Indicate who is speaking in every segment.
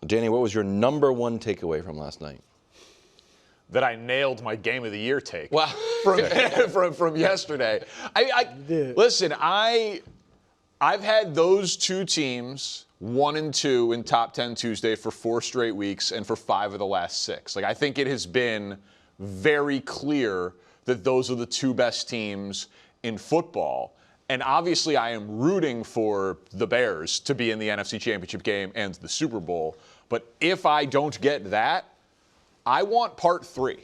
Speaker 1: Danny, what was your number one takeaway from last night?
Speaker 2: That I nailed my game of the year take.
Speaker 3: Wow.
Speaker 2: from yesterday. Listen, I've had those two teams 1-2 in top 10 Tuesday for 4 straight weeks and for 5 of the last 6. Like, I think it has been very clear that those are the 2 best teams in football. And obviously I am rooting for the Bears to be in the NFC Championship game and the Super Bowl. But if I don't get that, I want part 3.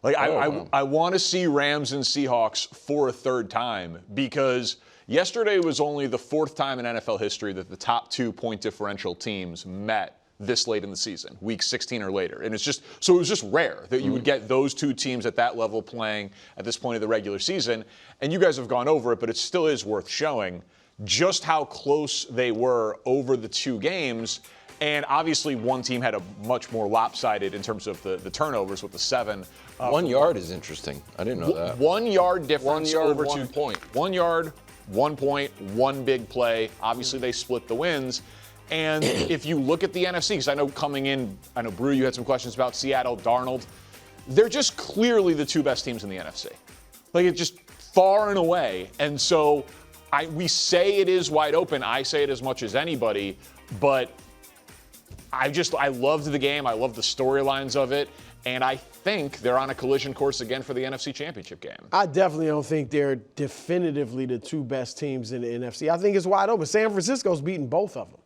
Speaker 2: Like, I want to see Rams and Seahawks for a 3rd time, because yesterday was only the 4th time in NFL history that the top 2 point differential teams met this late in the season, week 16 or later. And it was just rare that you would get those 2 teams at that level playing at this point of the regular season. And you guys have gone over it, but it still is worth showing just how close they were over the 2 games. And obviously one team had a much more lopsided in terms of the turnovers with the 7.
Speaker 1: 1 yard is interesting. I didn't know that.
Speaker 2: 1 yard difference
Speaker 3: 1 yard,
Speaker 2: over
Speaker 3: 1
Speaker 2: 2
Speaker 3: point.
Speaker 2: 1 yard, 1 point, 1 big play. Obviously they split the wins. And if you look at the NFC, because I know coming in, I know, Brew, you had some questions about Seattle, Darnold. They're just clearly the 2 best teams in the NFC. Like, it's just far and away. And so we say it is wide open. I say it as much as anybody. But I loved the game. I love the storylines of it. And I think they're on a collision course again for the NFC Championship game.
Speaker 4: I definitely don't think they're definitively the 2 best teams in the NFC. I think it's wide open. San Francisco's beaten both of them.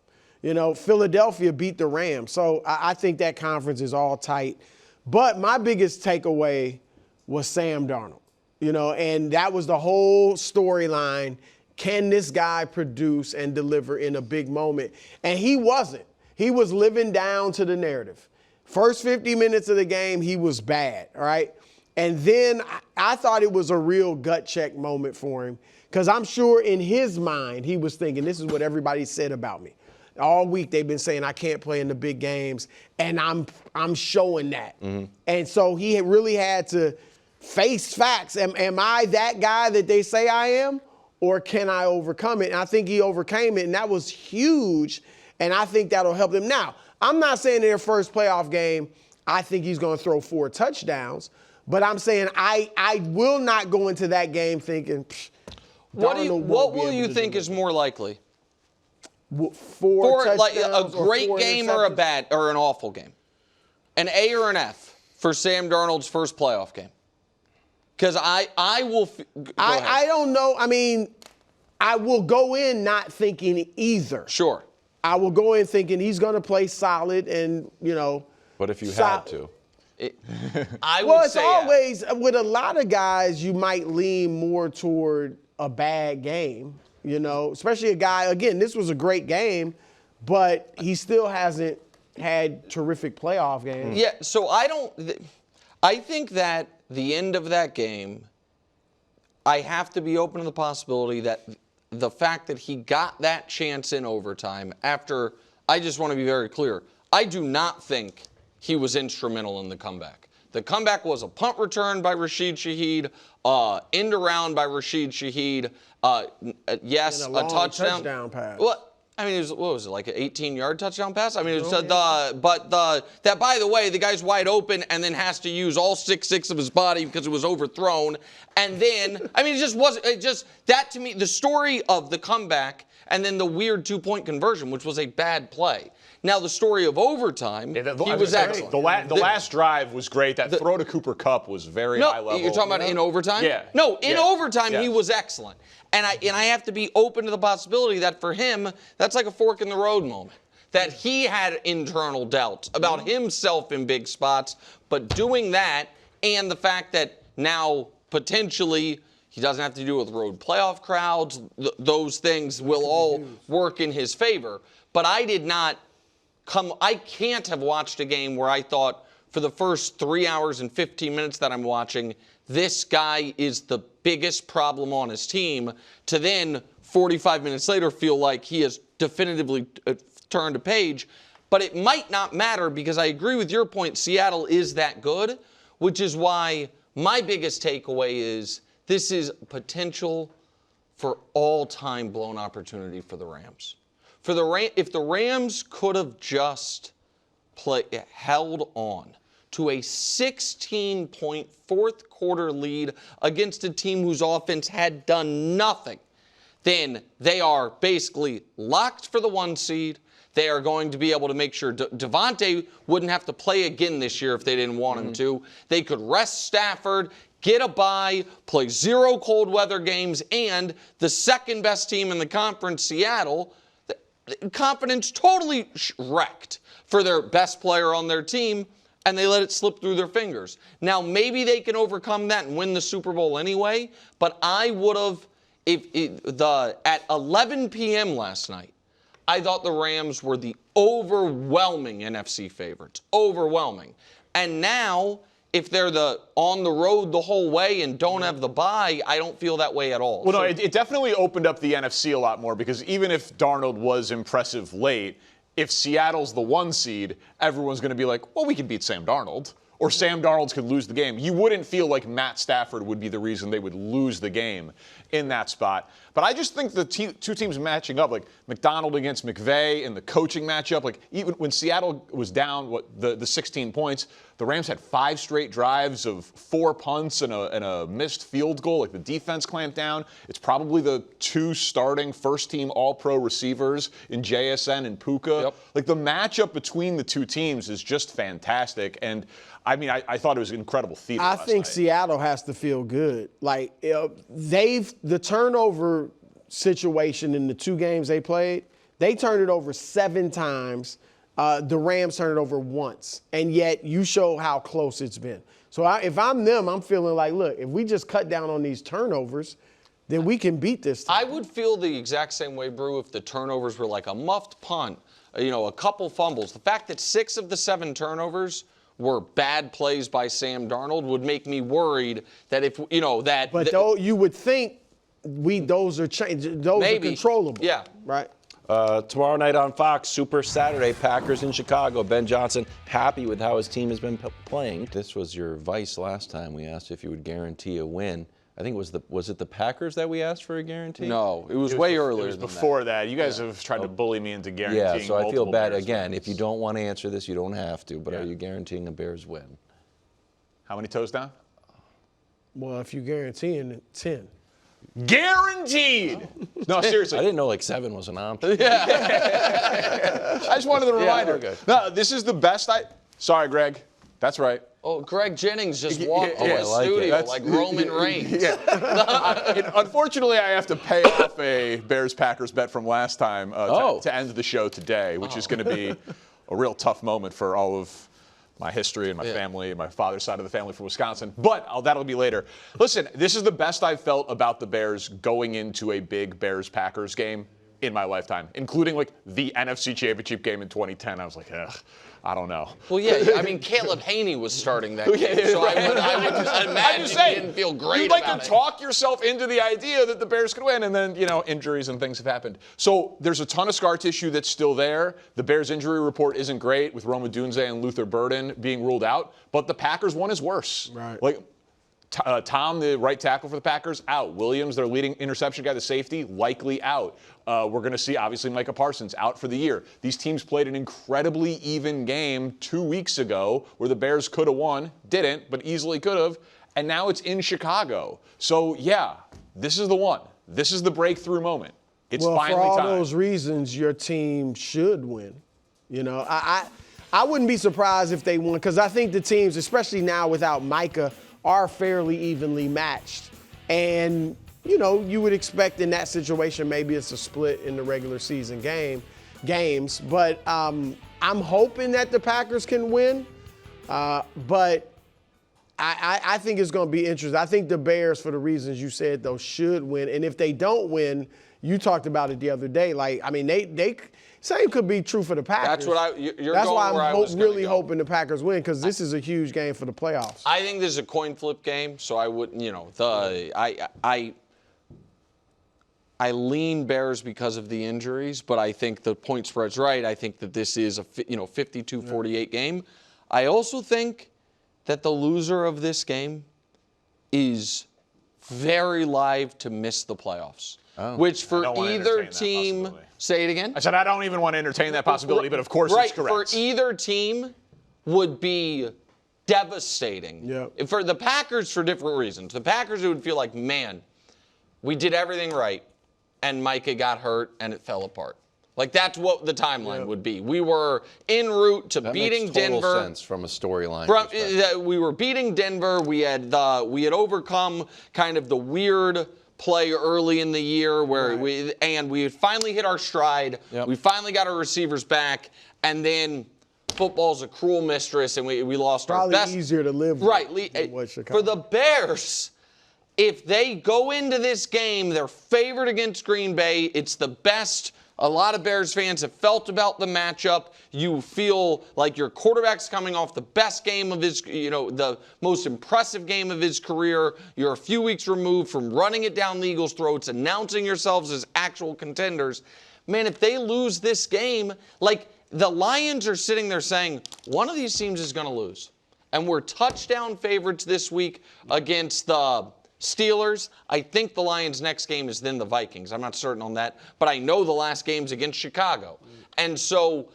Speaker 4: You know, Philadelphia beat the Rams. So I think that conference is all tight. But my biggest takeaway was Sam Darnold, you know, and that was the whole storyline. Can this guy produce and deliver in a big moment? And he wasn't. He was living down to the narrative. First 50 minutes of the game, he was bad, all right? And then I thought it was a real gut check moment for him, because I'm sure in his mind he was thinking, this is what everybody said about me. All week they've been saying I can't play in the big games, and I'm showing that. Mm-hmm. And so he really had to face facts. Am I that guy that they say I am, or can I overcome it? And I think he overcame it, and that was huge, and I think that'll help him. Now, I'm not saying in their first playoff game I think he's going to throw 4 touchdowns, but I'm saying I will not go into that game thinking,
Speaker 3: what will you think is more likely?
Speaker 4: 4
Speaker 3: like a
Speaker 4: touchdowns
Speaker 3: great
Speaker 4: or 4
Speaker 3: game or a
Speaker 4: interceptions?
Speaker 3: bad or an awful game? An A or an F for Sam Darnold's first playoff game? Because I will.
Speaker 4: I don't know. I mean, I will go in not thinking either.
Speaker 3: Sure.
Speaker 4: I will go in thinking he's going to play solid and, you know.
Speaker 1: But if you had to.
Speaker 3: I would
Speaker 4: well, it's
Speaker 3: say
Speaker 4: always, with a lot of guys, you might lean more toward a bad game, you know, especially a guy, again, this was a great game, but he still hasn't had terrific playoff games.
Speaker 3: Yeah, so I think that the end of that game, I have to be open to the possibility that the fact that he got that chance in overtime after, I just want to be very clear, I do not think he was instrumental in the comeback. The comeback was a punt return by Rashid Shaheed, end around by Rashid Shaheed, yes,
Speaker 4: and
Speaker 3: a touchdown
Speaker 4: pass.
Speaker 3: Well, I mean, what was it, like an 18-yard touchdown pass? I mean, it was that, by the way, the guy's wide open and then has to use all 6'6" of his body because it was overthrown. And then, I mean, that to me, the story of the comeback and then the weird 2-point conversion, which was a bad play. Now, the story of overtime, he was excellent.
Speaker 2: The last drive was great. That throw to Cooper Kupp was very high level.
Speaker 3: You're talking about in overtime?
Speaker 2: Yeah.
Speaker 3: No, in overtime, he was excellent. And I have to be open to the possibility that for him, that's like a fork in the road moment. That he had internal doubts about himself in big spots, but doing that and the fact that now potentially he doesn't have to deal with road playoff crowds, those things will all work in his favor. But I can't have watched a game where I thought for the first 3 hours and 15 minutes that I'm watching, this guy is the biggest problem on his team, to then 45 minutes later feel like he has definitively turned a page. But it might not matter because I agree with your point, Seattle is that good, which is why my biggest takeaway is this is potential for all-time blown opportunity for the Rams. If the Rams could have just held on to a 16-point fourth quarter lead against a team whose offense had done nothing, then they are basically locked for the 1 seed. They are going to be able to make sure Devontae wouldn't have to play again this year if they didn't want him to. They could rest Stafford, get a bye, play 0 cold weather games, and the second best team in the conference, Seattle, confidence totally wrecked for their best player on their team, and they let it slip through their fingers. Now, maybe they can overcome that and win the Super Bowl anyway, but I would have, at 11 p.m. last night, I thought the Rams were the overwhelming NFC favorites. Overwhelming. And now, if they're on the road the whole way and don't have the bye, I don't feel that way at all.
Speaker 2: Well, no, it definitely opened up the NFC a lot more because even if Darnold was impressive late, if Seattle's the 1 seed, everyone's going to be like, well, we can beat Sam Darnold. Or Sam Darnold could lose the game. You wouldn't feel like Matt Stafford would be the reason they would lose the game in that spot. But I just think the two teams matching up, like McDonald against McVay and the coaching matchup, like even when Seattle was down the 16 points, the Rams had 5 straight drives of 4 punts and a missed field goal. Like the defense clamped down. It's probably the 2 starting first-team All-Pro receivers in JSN and Puka.
Speaker 3: Yep.
Speaker 2: Like the matchup between the 2 teams is just fantastic. And I mean, I thought it was incredible theater last
Speaker 4: think
Speaker 2: night.
Speaker 4: Seattle has to feel good. Like the turnover situation in the 2 games they played, they turned it over 7 times. The Rams turned it over once, and yet you show how close it's been. So if I'm them, I'm feeling like, look, if we just cut down on these turnovers, then we can beat this team.
Speaker 3: I would feel the exact same way, Brew, if the turnovers were like a muffed punt, a couple fumbles. The fact that 6 of the 7 turnovers were bad plays by Sam Darnold would make me worried that if, that...
Speaker 4: But though you would think those are are controllable.
Speaker 3: Yeah.
Speaker 4: Right?
Speaker 1: Tomorrow night on Fox, Super Saturday, Packers in Chicago. Ben Johnson happy with how his team has been playing. This was your vice last time. We asked if you would guarantee a win. I think was it the Packers that we asked for a guarantee?
Speaker 3: No, it was way earlier.
Speaker 2: It was before that. You guys have tried to bully me into guaranteeing.
Speaker 1: Yeah, so I feel bad.
Speaker 2: Bears
Speaker 1: Again,
Speaker 2: wins.
Speaker 1: if you don't want to answer this, you don't have to. But are you guaranteeing a Bears win?
Speaker 2: How many toes down?
Speaker 4: Well, if you're guaranteeing 10.
Speaker 2: Guaranteed. No, seriously.
Speaker 1: I didn't know 7 was an option.
Speaker 2: I just wanted the reminder.
Speaker 1: Okay.
Speaker 2: No, this is the best. Sorry, Greg. That's right.
Speaker 3: Oh, Greg Jennings just walked
Speaker 2: Yeah,
Speaker 3: to
Speaker 2: I
Speaker 3: the
Speaker 1: like it.
Speaker 3: studio like Roman Reigns.
Speaker 2: Unfortunately, I have to pay off a Bears-Packers bet from last time to end the show today, which is going to be a real tough moment for all of my history and my family and my father's side of the family from Wisconsin. But that'll be later. Listen, this is the best I've felt about the Bears going into a big Bears-Packers game in my lifetime, including like the NFC Championship game in 2010. I was like, ugh, I don't know.
Speaker 3: Well, yeah, I mean, Caleb Haney was starting that game, so I would imagine he didn't feel great
Speaker 2: you'd like to talk yourself into the idea that the Bears could win, and then, injuries and things have happened. So there's a ton of scar tissue that's still there. The Bears injury report isn't great with Rome Odunze and Luther Burden being ruled out, but the Packers one is worse.
Speaker 4: Right.
Speaker 2: Like, Tom, the right tackle for the Packers, out. Williams, their leading interception guy, the safety, likely out. We're going to see, obviously, Micah Parsons out for the year. These teams played an incredibly even game 2 weeks ago where the Bears could have won, didn't, but easily could have, and now it's in Chicago. So, yeah, this is the one. This is the breakthrough moment. It's finally
Speaker 4: for all
Speaker 2: time.
Speaker 4: those reasons, your team should win. I wouldn't be surprised if they won because I think the teams, especially now without Micah, are fairly evenly matched. And, you would expect in that situation maybe it's a split in the regular season games. But I'm hoping that the Packers can win. But I think it's going to be interesting. I think the Bears, for the reasons you said, though, should win. And if they don't win, you talked about it the other day. They same could be true for the Packers.
Speaker 3: That's
Speaker 4: why I'm really hoping the Packers win because this is a huge game for the playoffs.
Speaker 3: I think this is a coin flip game, so I wouldn't, I lean Bears because of the injuries, but I think the point spread's right. I think that this is a 52-48 game. I also think that the loser of this game is very live to miss the playoffs.
Speaker 1: Oh.
Speaker 3: Which for
Speaker 2: don't wanna
Speaker 3: either
Speaker 2: entertain that
Speaker 3: team,
Speaker 2: possibility.
Speaker 3: say it again?
Speaker 2: I said I don't even want to entertain that possibility, but of course
Speaker 3: Right,
Speaker 2: it's correct.
Speaker 3: for either team would be devastating.
Speaker 4: Yep.
Speaker 3: For the Packers, for different reasons. The Packers, it would feel like, man, we did everything right, and Micah got hurt, and it fell apart. Like, that's what the timeline would be. We were en route to
Speaker 1: That
Speaker 3: beating
Speaker 1: makes total
Speaker 3: Denver.
Speaker 1: sense from a storyline perspective.
Speaker 3: We were beating Denver. We had overcome kind of the weird play early in the year where we had finally hit our stride.
Speaker 1: Yep.
Speaker 3: We finally got our receivers back, and then football's a cruel mistress, and we lost
Speaker 4: Probably
Speaker 3: our best.
Speaker 4: easier to live with
Speaker 3: Right.
Speaker 4: than what Chicago.
Speaker 3: For the Bears, if they go into this game, they're favored against Green Bay. It's the best. A lot of Bears fans have felt about the matchup. You feel like your quarterback's coming off the best game of his, the most impressive game of his career. You're a few weeks removed from running it down the Eagles' throats, announcing yourselves as actual contenders. Man, if they lose this game, like the Lions are sitting there saying, one of these teams is going to lose. And we're touchdown favorites this week against the Steelers. I think the Lions' next game is then the Vikings. I'm not certain on that, but I know the last game's against Chicago. And so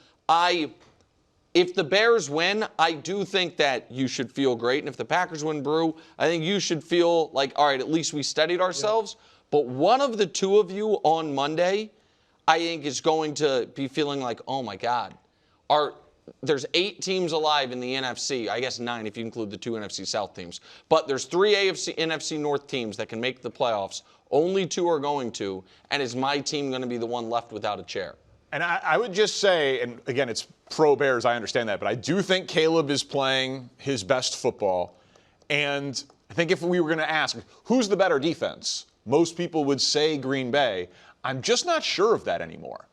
Speaker 3: if the Bears win, I do think that you should feel great. And if the Packers win, Brew, I think you should feel like, all right, at least we steadied ourselves. But one of the two of you on Monday, I think, is going to be feeling like, oh my God, there's 8 teams alive in the NFC. I guess 9 if you include the 2 NFC South teams. But there's 3 NFC North teams that can make the playoffs. Only 2 are going to. And is my team going to be the one left without a chair?
Speaker 2: And I would just say, and again, it's pro-Bears, I understand that, but I do think Caleb is playing his best football. And I think if we were going to ask, who's the better defense? Most people would say Green Bay. I'm just not sure of that anymore.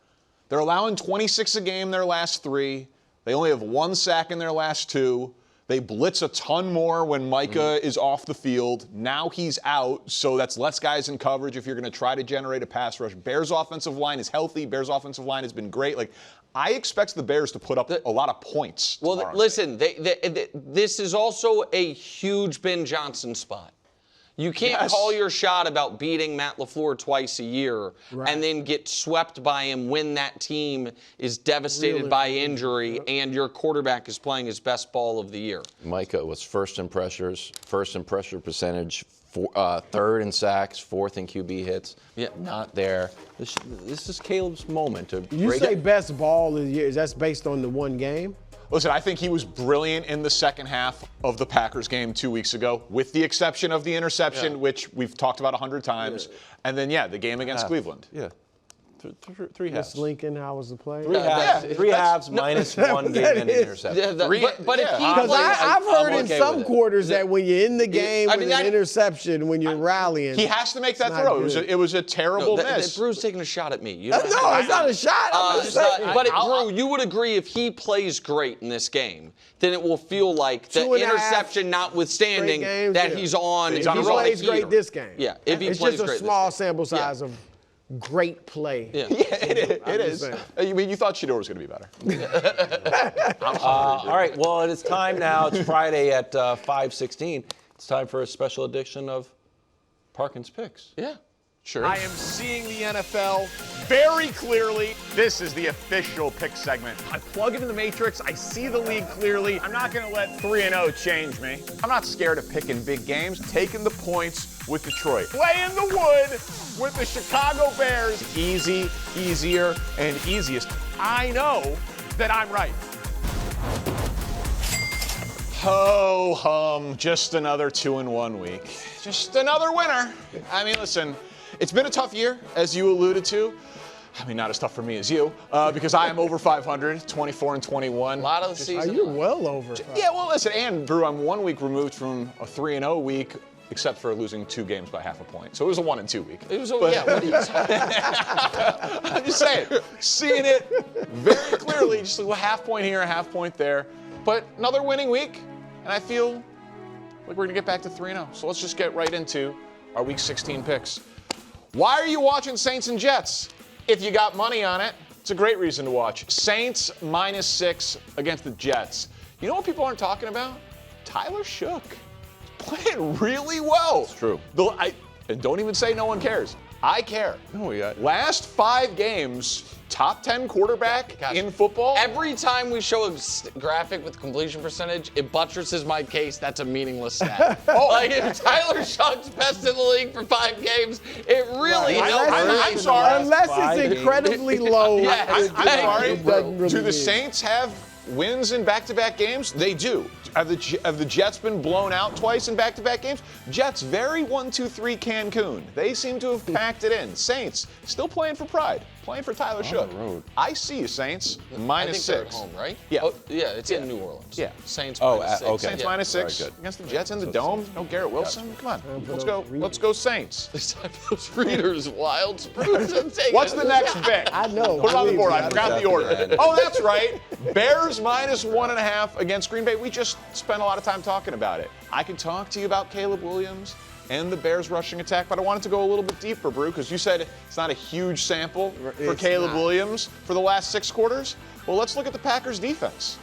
Speaker 2: They're allowing 26 a game their last 3. They only have 1 sack in their last 2. They blitz a ton more when Micah is off the field. Now he's out, so that's less guys in coverage if you're going to try to generate a pass rush. Bears' offensive line is healthy. Bears' offensive line has been great. Like, I expect the Bears to put up a lot of points.
Speaker 3: Well, listen, this is also a huge Ben Johnson spot. You can't call your shot about beating Matt LaFleur twice a year and then get swept by him when that team is devastated by injury and your quarterback is playing his best ball of the year.
Speaker 1: Micah was first in pressure percentage, 3rd in sacks, 4th in QB hits.
Speaker 3: Yeah.
Speaker 1: Not there. This is Caleb's moment to
Speaker 4: You
Speaker 1: break
Speaker 4: say
Speaker 1: it.
Speaker 4: best ball of the year. That's based on the one game?
Speaker 2: Listen, I think he was brilliant in the second half of the Packers game 2 weeks ago, with the exception of the interception, which we've talked about 100 times. And then, the game against Cleveland.
Speaker 1: Yeah. 3 halves.
Speaker 4: Miss Lincoln, how was the play?
Speaker 1: 3 halves. 3 halves minus 1 game and interception.
Speaker 3: But if he
Speaker 4: Because
Speaker 3: plays,
Speaker 4: I've heard
Speaker 1: I'm
Speaker 4: in
Speaker 1: okay
Speaker 4: some
Speaker 1: with it.
Speaker 4: quarters that when you're in the game
Speaker 3: I
Speaker 4: with
Speaker 3: mean,
Speaker 4: an interception, when you're rallying.
Speaker 2: He has to make that
Speaker 4: not
Speaker 2: throw.
Speaker 4: good.
Speaker 2: It was a terrible miss.
Speaker 3: Brew's taking a shot at me. You
Speaker 4: No,
Speaker 3: don't
Speaker 4: it's
Speaker 3: have to-
Speaker 4: not a shot. I'm just saying.
Speaker 3: But Brew, you would agree if he plays great in this game, then it will feel like the
Speaker 4: 2.5
Speaker 3: interception notwithstanding
Speaker 4: straight games,
Speaker 3: that
Speaker 4: yeah.
Speaker 3: he's on.
Speaker 2: He's
Speaker 3: if
Speaker 2: on a
Speaker 3: he's
Speaker 2: roll.
Speaker 3: on
Speaker 4: He plays
Speaker 3: a
Speaker 4: great
Speaker 3: heater.
Speaker 4: this game.
Speaker 3: Yeah, if he
Speaker 4: It's
Speaker 3: plays
Speaker 4: just a
Speaker 3: great this
Speaker 4: small
Speaker 3: game.
Speaker 4: sample size of great play.
Speaker 3: Yeah.
Speaker 2: It is.
Speaker 4: saying.
Speaker 2: I mean, you thought Shedeur was going to be better.
Speaker 1: All right, well, it is time now. It's Friday at 5:16. It's time for a special edition of Parkins Picks.
Speaker 3: Yeah, sure.
Speaker 2: I am seeing the NFL very clearly. This is the official pick segment. I plug into the matrix. I see the league clearly. I'm not going to let 3-0 change me. I'm not scared of picking big games, taking the points with Detroit. Play in the wood with the Chicago Bears. Easy, easier, and easiest. I know that I'm right. Ho hum, just another 2-1 week. Just another winner. I mean, listen, it's been a tough year, as you alluded to. I mean, not as tough for me as you, because I am over 500, 24-21.
Speaker 3: A lot of the season.
Speaker 4: You're well over.
Speaker 2: Yeah, well, listen, and Brew, I'm 1 week removed from a 3-0 week, except for losing 2 games by half a point. So it was a 1-2 week.
Speaker 3: It was, what are you talking about?
Speaker 2: I'm just saying, seeing it very clearly, just a half point here, a half point there. But another winning week, and I feel like we're going to get back to 3-0. So let's just get right into our Week 16 picks. Why are you watching Saints and Jets? If you got money on it, it's a great reason to watch. Saints -6 against the Jets. You know what people aren't talking about? Tyler Shook. Playing really well.
Speaker 1: It's true.
Speaker 2: and don't even say no one cares. I care.
Speaker 1: No, we got.
Speaker 2: Last 5 games, top 10 quarterback in football.
Speaker 3: Every time we show a graphic with completion percentage, it buttresses my case. That's a meaningless stat. Like if Tyler Shuck's best in the league for 5 games, it really helps.
Speaker 2: I'm sorry.
Speaker 4: Unless it's incredibly low.
Speaker 3: Yeah,
Speaker 2: I'm sorry.
Speaker 4: It doesn't really
Speaker 2: Do the
Speaker 4: mean.
Speaker 2: Saints have wins in back-to-back games? They do. Have the Jets been blown out twice in back-to-back games? Jets, very 1-2-3 Cancun. They seem to have packed it in. Saints, still playing for pride. Playing for Tyler Shook.
Speaker 1: the road.
Speaker 2: I see you, Saints.
Speaker 3: I
Speaker 2: Minus
Speaker 3: think they're
Speaker 2: 6.
Speaker 3: at home, right?
Speaker 2: Yeah.
Speaker 3: Oh, yeah, it's in New Orleans.
Speaker 2: Yeah.
Speaker 3: Saints
Speaker 1: Oh,
Speaker 3: minus 6.
Speaker 1: okay.
Speaker 2: Saints
Speaker 3: Yeah.
Speaker 2: minus 6
Speaker 1: Very good.
Speaker 2: against the Jets in the
Speaker 1: So
Speaker 2: dome.
Speaker 1: Saints.
Speaker 2: No Garrett Wilson. Come on.
Speaker 4: Gotcha.
Speaker 2: Let's go Saints.
Speaker 3: This time those readers, wild spruce. and take
Speaker 2: What's
Speaker 3: it.
Speaker 2: the next pick?
Speaker 4: I know.
Speaker 2: Put it on the
Speaker 4: Believe
Speaker 2: board.
Speaker 4: me,
Speaker 2: I forgot the order. Oh, that's right. Bears minus 1.5 against Green Bay. We just spent a lot of time talking about it. I could talk to you about Caleb Williams and the Bears rushing attack, but I wanted to go a little bit deeper, Brew, because you said it's not a huge sample for
Speaker 4: It's
Speaker 2: Caleb
Speaker 4: not.
Speaker 2: Williams for the last 6 quarters. Well, let's look at the Packers defense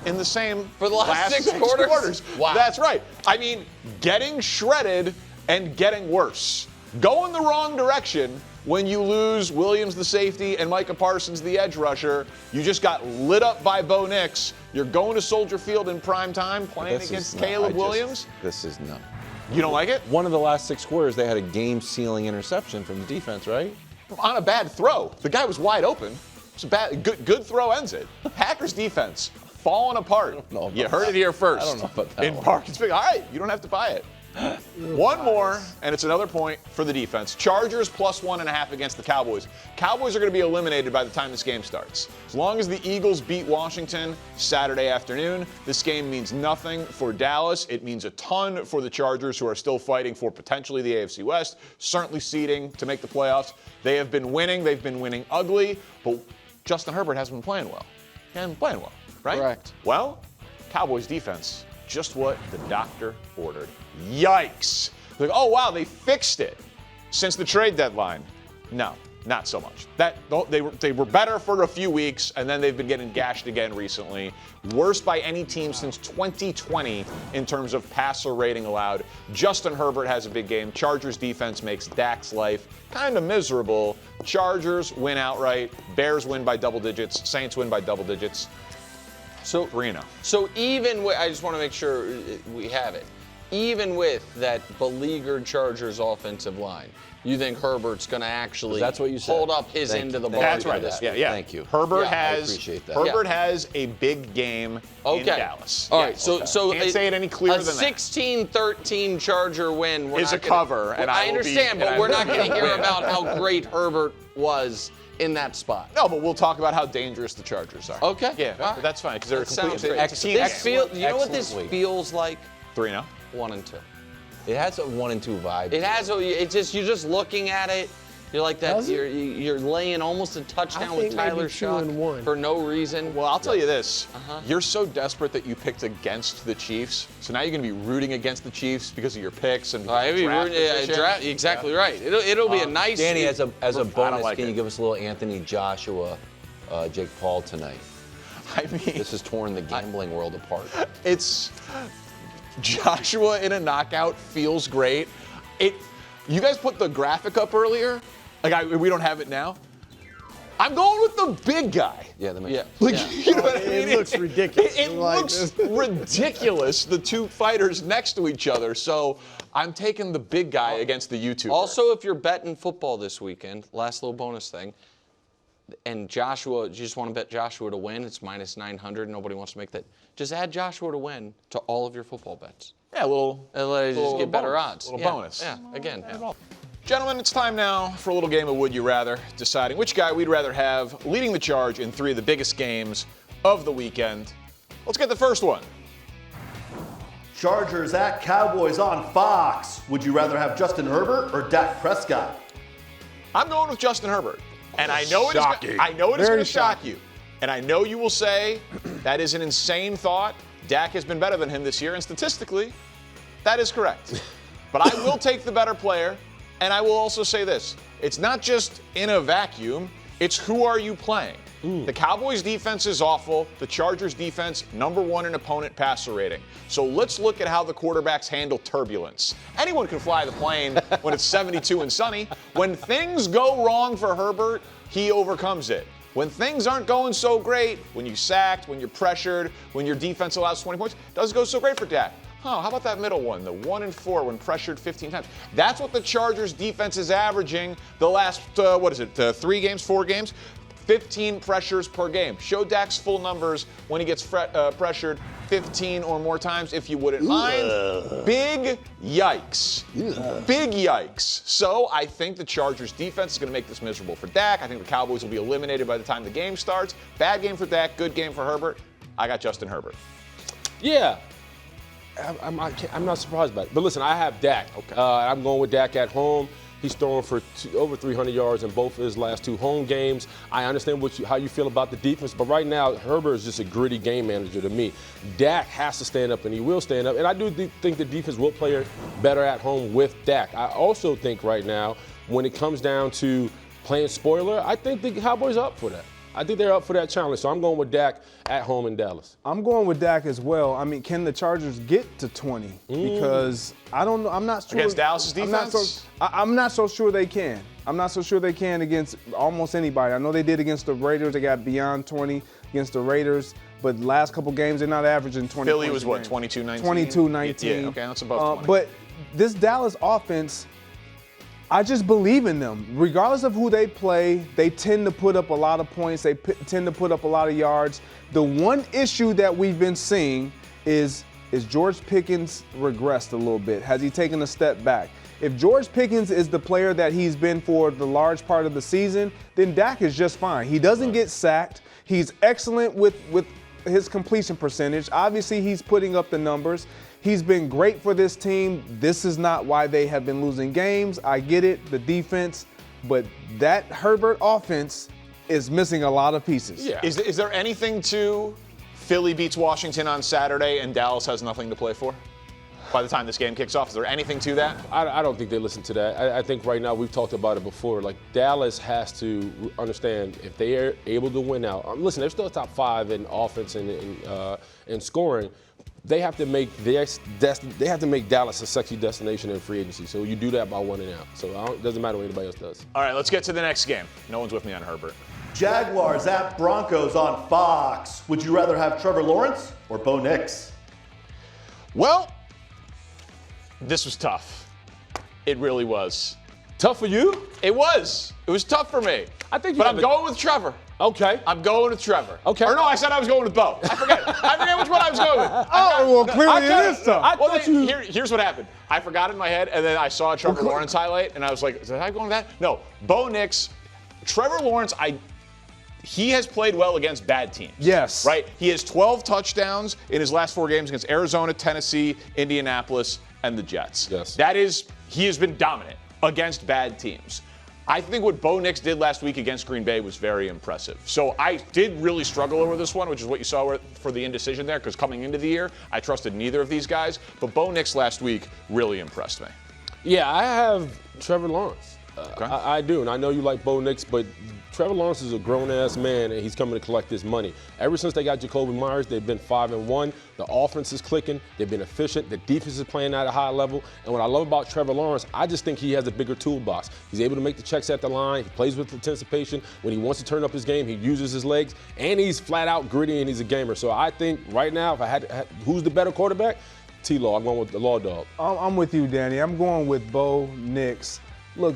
Speaker 2: in the same
Speaker 3: For the last 6 quarters? Wow.
Speaker 2: That's right. I mean, getting shredded and getting worse. Going the wrong direction when you lose Williams the safety and Micah Parsons the edge rusher. You just got lit up by Bo Nix. You're going to Soldier Field in prime time playing
Speaker 1: This is
Speaker 2: against
Speaker 1: not-
Speaker 2: Caleb
Speaker 1: I just-
Speaker 2: Williams.
Speaker 1: This is no.
Speaker 2: You don't like it?
Speaker 1: One of the last 6 quarters, they had a game-sealing interception from the defense, right?
Speaker 2: On a bad throw. The guy was wide open. It's a bad, good throw ends it. Packers defense falling apart.
Speaker 1: know about
Speaker 2: You heard it here first.
Speaker 1: I don't know about that
Speaker 2: In
Speaker 1: one.
Speaker 2: Parkins. All right, you don't have to buy it. One more, and it's another point for the defense. Chargers plus 1.5 against the Cowboys. Cowboys are going to be eliminated by the time this game starts. As long as the Eagles beat Washington Saturday afternoon, this game means nothing for Dallas. It means a ton for the Chargers, who are still fighting for potentially the AFC West, certainly seeding to make the playoffs. They have been winning. They've been winning ugly, but Justin Herbert hasn't been playing well. He hasn't been playing well, right?
Speaker 3: Correct.
Speaker 2: Well, Cowboys defense, just what the doctor ordered. Yikes. Like, oh, wow, they fixed it since the trade deadline. No, not so much. They were better for a few weeks, and then they've been getting gashed again recently. Worst by any team since 2020 in terms of passer rating allowed. Justin Herbert has a big game. Chargers defense makes Dak's life kind of miserable. Chargers win outright. Bears win by double digits. Saints win by double digits.
Speaker 3: So,
Speaker 2: 3-0.
Speaker 3: So even with, I just want to make sure we have it. Even with that beleaguered Chargers offensive line, you think Herbert's going to actually
Speaker 1: That's what you said.
Speaker 3: hold up his
Speaker 1: Thank
Speaker 3: end
Speaker 1: you.
Speaker 3: of the
Speaker 2: That's
Speaker 3: bargain?
Speaker 2: right.
Speaker 1: that.
Speaker 2: Yeah.
Speaker 1: Thank you.
Speaker 2: Herbert
Speaker 3: Yeah, I
Speaker 2: has
Speaker 1: appreciate that.
Speaker 2: Herbert
Speaker 3: Yeah.
Speaker 2: has a big game in Dallas.
Speaker 3: All right. So
Speaker 2: Can't say it any clearer than that.
Speaker 3: A 16-13 Charger win
Speaker 2: Is
Speaker 3: not
Speaker 2: a cover, and I will be-
Speaker 3: understand,
Speaker 2: and I
Speaker 3: but we're
Speaker 2: will
Speaker 3: not
Speaker 2: be
Speaker 3: going to
Speaker 2: a
Speaker 3: hear
Speaker 2: win.
Speaker 3: about how great Herbert was in that spot.
Speaker 2: No, but we'll talk about how dangerous the Chargers are.
Speaker 3: Okay.
Speaker 2: Yeah,
Speaker 3: All right.
Speaker 2: that's fine because they're a
Speaker 3: That sounds
Speaker 2: complete
Speaker 3: great.
Speaker 2: team.
Speaker 3: This feel, you know what this
Speaker 1: excellent week.
Speaker 3: feels like?
Speaker 2: 3-0.
Speaker 3: 1-2.
Speaker 1: It has a 1-2 vibe.
Speaker 3: It has. It's just you're just looking at it. You're like that.
Speaker 4: Does it?
Speaker 3: You're laying almost a touchdown
Speaker 4: I
Speaker 3: with
Speaker 4: think maybe
Speaker 3: Tyler
Speaker 4: 2-1.
Speaker 3: Shuck for no reason.
Speaker 2: Well, I'll tell you this. You're so desperate that you picked against the Chiefs, so now you're going to be rooting against the Chiefs because of your picks and
Speaker 3: I mean,
Speaker 2: draft position.
Speaker 3: exactly right. It'll be a nice.
Speaker 1: Danny, as a bonus,
Speaker 2: like
Speaker 1: can
Speaker 2: it.
Speaker 1: you give us a little Anthony Joshua, Jake Paul tonight?
Speaker 2: I mean,
Speaker 1: This has torn the gambling world apart.
Speaker 2: it's Joshua in a knockout feels great. You guys put the graphic up earlier. We don't have it now. I'm going with the big guy.
Speaker 1: Yeah, that makes
Speaker 3: Yeah.
Speaker 2: Like,
Speaker 3: yeah.
Speaker 2: you know what I
Speaker 4: It
Speaker 2: mean?
Speaker 4: looks ridiculous.
Speaker 2: It
Speaker 4: Like
Speaker 2: looks
Speaker 4: this.
Speaker 2: ridiculous, the two fighters next to each other. So I'm taking the big guy against the YouTuber.
Speaker 3: Also, if you're betting football this weekend, last little bonus thing, and Joshua, you just want to bet Joshua to win, it's minus 900. Nobody wants to make that. Just add Joshua to win to all of your football bets.
Speaker 2: yeah, a little.
Speaker 3: And let you just
Speaker 2: Little
Speaker 3: get better
Speaker 2: bonus,
Speaker 3: odds.
Speaker 2: little
Speaker 3: Yeah,
Speaker 2: bonus.
Speaker 3: Yeah, again.
Speaker 2: Gentlemen, it's time now for a little game of Would You Rather, deciding which guy we'd rather have leading the charge in 3 of the biggest games of the weekend. Let's get the first one.
Speaker 5: Chargers at Cowboys on Fox. Would you rather have Justin Herbert or Dak Prescott?
Speaker 2: I'm going with Justin Herbert. And I know it is
Speaker 4: Shocking.
Speaker 2: going
Speaker 4: Very
Speaker 2: to shock
Speaker 4: shocking.
Speaker 2: you. And I know you will say that is an insane thought. Dak has been better than him this year, and statistically, that is correct. But I will take the better player, and I will also say this. It's not just in a vacuum. It's who are you playing? The Cowboys defense is awful. The Chargers defense, #1 in opponent passer rating. So let's look at how the quarterbacks handle turbulence. Anyone can fly the plane when it's 72 and sunny. When things go wrong for Herbert, he overcomes it. When things aren't going so great, when you're sacked, when you're pressured, when your defense allows 20 points, it doesn't go so great for Dak. How about that middle one, the 1 and 4 when pressured 15 times? That's what the Chargers defense is averaging the last, 3 games, 4 games? 15 pressures per game. Show Dak's full numbers when he gets pressured 15 or more times, if you wouldn't mind. Big yikes. Big yikes. So I think the Chargers defense is going to make this miserable for Dak. I think the Cowboys will be eliminated by the time the game starts. Bad game for Dak, good game for Herbert. I got Justin Herbert.
Speaker 6: Yeah. I'm not surprised by it. But listen, I have Dak.
Speaker 2: Okay.
Speaker 6: I'm going with Dak at home. He's throwing for over 300 yards in both of his last 2 home games. I understand how you feel about the defense, but right now, Herbert is just a gritty game manager to me. Dak has to stand up, and he will stand up. And I do think the defense will play better at home with Dak. I also think right now, when it comes down to playing spoiler, I think the Cowboys are up for that. I think they're up for that challenge, so I'm going with Dak at home in Dallas.
Speaker 7: I'm going with Dak as well. I mean, can the Chargers get to 20? Because I don't know. I'm not sure.
Speaker 2: Against Dallas's defense?
Speaker 7: I'm not so sure they can. I'm not so sure they can against almost anybody. I know they did against the Raiders. They got beyond 20 against the Raiders. But the last couple games, they're not averaging 20
Speaker 2: Philly
Speaker 7: points
Speaker 2: was
Speaker 7: a
Speaker 2: what,
Speaker 7: game.
Speaker 2: 22-19?
Speaker 7: 22-19.
Speaker 2: Yeah, okay, that's above 20.
Speaker 7: But this Dallas offense, I just believe in them. Regardless of who they play, they tend to put up a lot of points. They tend to put up a lot of yards. The one issue that we've been seeing is George Pickens regressed a little bit? Has he taken a step back? If George Pickens is the player that he's been for the large part of the season, then Dak is just fine. He doesn't get sacked. He's excellent with his completion percentage. Obviously, he's putting up the numbers. He's been great for this team. This is not why they have been losing games. I get it, the defense, but that Herbert offense is missing a lot of pieces.
Speaker 2: Yeah. Is there anything to Philly beats Washington on Saturday and Dallas has nothing to play for? By the time this game kicks off, is there anything to that?
Speaker 6: I don't think they listen to that. I think right now, we've talked about it before, like Dallas has to understand if they are able to win out. Listen, they're still top 5 in offense and scoring. They have to make Dallas a sexy destination in free agency. So you do that by winning out. So it doesn't matter what anybody else does.
Speaker 2: All right, let's get to the next game. No one's with me on Herbert.
Speaker 5: Jaguars at Broncos on Fox. Would you rather have Trevor Lawrence or Bo Nix?
Speaker 2: Well, this was tough. It really was.
Speaker 6: Tough for you?
Speaker 2: It was. It was tough for me. But I'm going with Trevor.
Speaker 6: Okay.
Speaker 2: I'm going with Trevor.
Speaker 6: Okay.
Speaker 2: Or no, I said I was going with Bo. I forget which one I was going with.
Speaker 7: Well, clearly it is tough.
Speaker 2: Here's what happened. I forgot in my head, and then I saw a Trevor Lawrence highlight, and I was like, is I going with that? No. Bo Nix. Trevor Lawrence, he has played well against bad teams.
Speaker 7: Yes.
Speaker 2: Right? He has 12 touchdowns in his last 4 games against Arizona, Tennessee, Indianapolis, and the Jets.
Speaker 6: Yes.
Speaker 2: He has been dominant against bad teams. I think what Bo Nix did last week against Green Bay was very impressive. So I did really struggle over this one, which is what you saw for the indecision there, because coming into the year, I trusted neither of these guys. But Bo Nix last week really impressed me.
Speaker 6: Yeah, I have Trevor Lawrence.
Speaker 2: Okay.
Speaker 6: I do, and I know you like Bo Nix, but Trevor Lawrence is a grown-ass man, and he's coming to collect his money. Ever since they got Jacoby Myers, they've been 5-1. The offense is clicking. They've been efficient. The defense is playing at a high level. And what I love about Trevor Lawrence, I just think he has a bigger toolbox. He's able to make the checks at the line. He plays with anticipation. When he wants to turn up his game, he uses his legs, and he's flat-out gritty, and he's a gamer. So I think right now, if I had who's the better quarterback? T-Law. I'm going with the Law Dog.
Speaker 7: I'm with you, Danny. I'm going with Bo Nix. Look,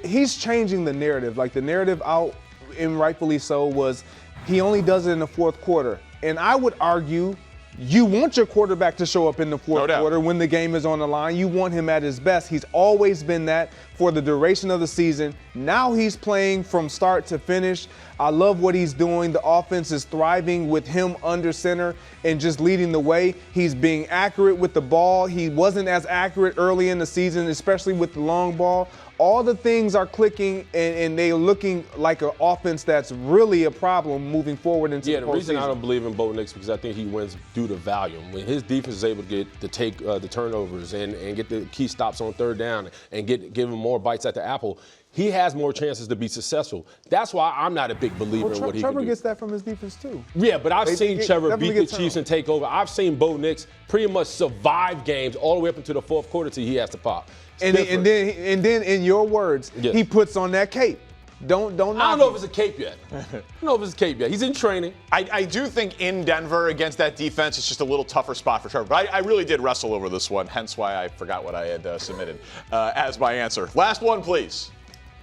Speaker 7: he's changing the narrative. Like the narrative out, and rightfully so, was he only does it in the fourth quarter. And I would argue you want your quarterback to show up in the fourth quarter when the game is on the line. You want him at his best. He's always been that for the duration of the season. Now he's playing from start to finish. I love what he's doing. The offense is thriving with him under center and just leading the way. He's being accurate with the ball. He wasn't as accurate early in the season, especially with the long ball. All the things are clicking, and they're looking like an offense that's really a problem moving forward into the postseason.
Speaker 6: The reason I don't believe in Bo Nix because I think he wins due to volume. When his defense is able to take the turnovers and get the key stops on third down and give him more bites at the apple, he has more chances to be successful. That's why I'm not a big believer in what he
Speaker 7: Trevor
Speaker 6: can do.
Speaker 7: gets that from his defense too.
Speaker 6: Yeah, but I've seen Trevor beat the
Speaker 7: definitely
Speaker 6: Chiefs and take over. I've seen Bo Nix pretty much survive games all the way up into the fourth quarter till he has to pop.
Speaker 7: And then in your words,
Speaker 6: Yes.
Speaker 7: he puts on that cape. Don't knock
Speaker 6: I don't know
Speaker 7: him.
Speaker 6: if it's a cape yet. I don't know if it's a cape yet. He's in training.
Speaker 2: I do think in Denver against that defense, it's just a little tougher spot for Trevor. But I really did wrestle over this one, hence why I forgot what I had submitted as my answer. Last one, please.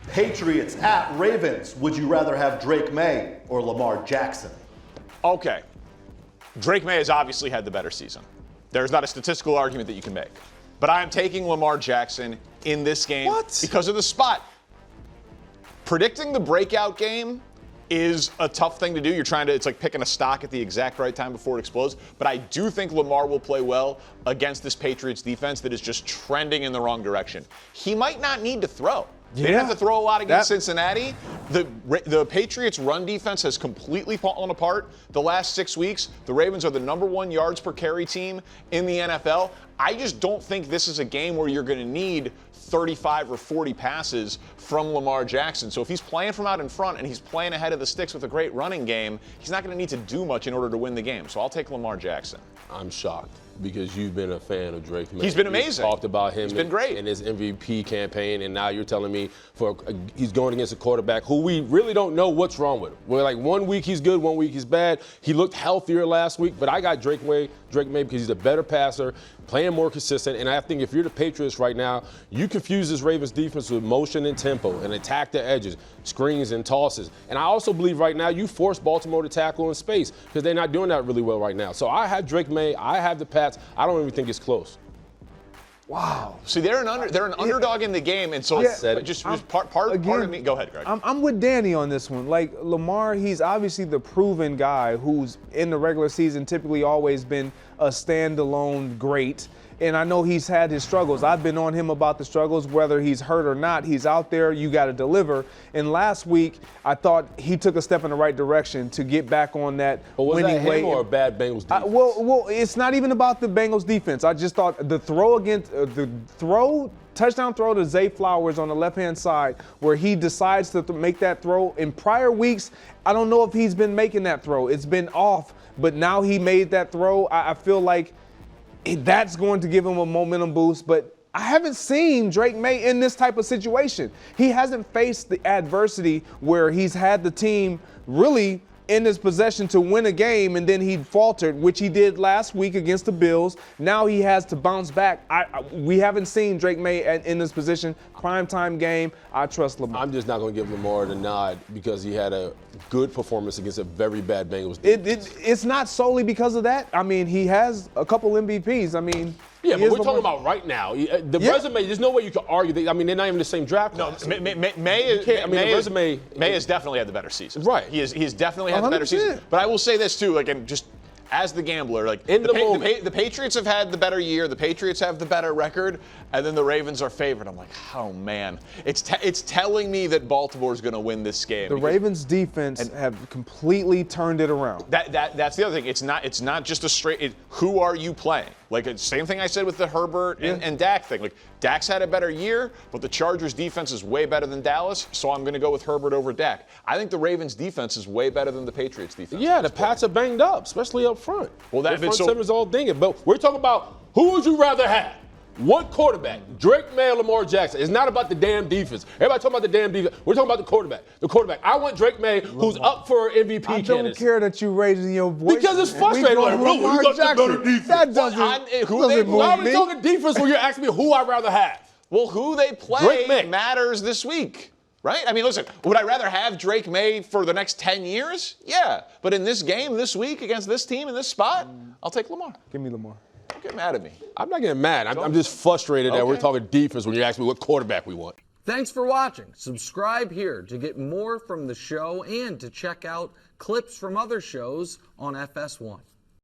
Speaker 5: Patriots at Ravens. Would you rather have Drake Maye or Lamar Jackson?
Speaker 2: Okay. Drake Maye has obviously had the better season. There's not a statistical argument that you can make. But I am taking Lamar Jackson in this game because of the spot. Predicting the breakout game is a tough thing to do. It's like picking a stock at the exact right time before it explodes. But I do think Lamar will play well against this Patriots defense that is just trending in the wrong direction. He might not need to throw. They didn't have to throw a lot against Cincinnati. The Patriots' run defense has completely fallen apart the last 6 weeks. The Ravens are the #1 yards per carry team in the NFL. I just don't think this is a game where you're going to need 35 or 40 passes from Lamar Jackson. So if he's playing from out in front and he's playing ahead of the sticks with a great running game, he's not going to need to do much in order to win the game. So I'll take Lamar Jackson.
Speaker 6: I'm shocked because you've been a fan of Drake Maye.
Speaker 2: He's been amazing.
Speaker 6: You've talked about him.
Speaker 2: He's been great
Speaker 6: in his MVP campaign, and now you're telling me he's going against a quarterback who we really don't know what's wrong with him. We're like 1 week he's good, 1 week he's bad. He looked healthier last week, but I got Drake Maye because he's a better passer, playing more consistent. And I think if you're the Patriots right now, you confuse this Ravens defense with motion and tempo and attack the edges, screens and tosses. And I also believe right now you force Baltimore to tackle in space because they're not doing that really well right now. So I have Drake Maye. I have the Pats. I don't even think it's close.
Speaker 2: Wow. See, they're an underdog in the game, and so part of me. Go ahead, Greg.
Speaker 7: I'm with Danny on this one. Like Lamar, he's obviously the proven guy who's in the regular season typically always been a standalone great. And I know he's had his struggles. I've been on him about the struggles, whether he's hurt or not. He's out there. You got to deliver. And last week, I thought he took a step in the right direction to get back on that winning way.
Speaker 6: Was that him or a bad Bengals defense?
Speaker 7: Well, it's not even about the Bengals defense. I just thought the touchdown throw to Zay Flowers on the left-hand side where he decides to make that throw. In prior weeks, I don't know if he's been making that throw. It's been off. But now he made that throw. I feel like that's going to give him a momentum boost, but I haven't seen Drake Maye in this type of situation. He hasn't faced the adversity where he's had the team really in his possession to win a game, and then he faltered, which he did last week against the Bills. Now he has to bounce back. We haven't seen Drake Maye in this position. Primetime game, I trust Lamar.
Speaker 6: I'm just not going to give Lamar the nod because he had a good performance against a very bad Bengals defense.
Speaker 7: It's not solely because of that. I mean, he has a couple MVPs. I mean,
Speaker 6: yeah, but we're talking about right now. The resume, there's no way you could argue. They're not even the same draft class.
Speaker 2: No, Maye has definitely had the better season.
Speaker 6: Right.
Speaker 2: He has definitely had the better season. But I will say this too, and just as the gambler, the Patriots have had the better year, the Patriots have the better record, and then the Ravens are favored. I'm like, oh man, it's telling me that Baltimore's going to win this game.
Speaker 7: The Ravens defense have completely turned it around.
Speaker 2: That's the other thing. It's not just a straight. Who are you playing? Like, same thing I said with the Herbert and Dak thing. Like, Dak's had a better year, but the Chargers defense is way better than Dallas, so I'm going to go with Herbert over Dak. I think the Ravens defense is way better than the Patriots defense.
Speaker 6: Yeah, the Pats are banged up, especially up front.
Speaker 2: Well,
Speaker 6: the front seven is all dinging. But we're talking about who would you rather have? What quarterback? Drake Maye or Lamar Jackson? It's not about the damn defense. Everybody talking about the damn defense. We're talking about the quarterback. The quarterback. I want Drake Maye, who's up for MVP candidacy.
Speaker 7: I don't care that you raising your voice.
Speaker 6: Because it's frustrating. Like,
Speaker 7: Lamar
Speaker 6: you got
Speaker 7: Jackson.
Speaker 6: the better defense.
Speaker 7: That doesn't
Speaker 6: Why are we talking defense when you're asking me who I'd rather have?
Speaker 2: Well, who they play matters this week. Right? I mean, listen, would I rather have Drake Maye for the next 10 years? Yeah. But in this game, this week, against this team, in this spot, I'll take Lamar.
Speaker 7: Give me Lamar.
Speaker 2: Don't get mad at me.
Speaker 6: I'm not getting mad. I'm just frustrated that we're talking defense when you ask me what quarterback we want.
Speaker 3: Thanks for watching. Subscribe here to get more from the show and to check out clips from other shows on FS1.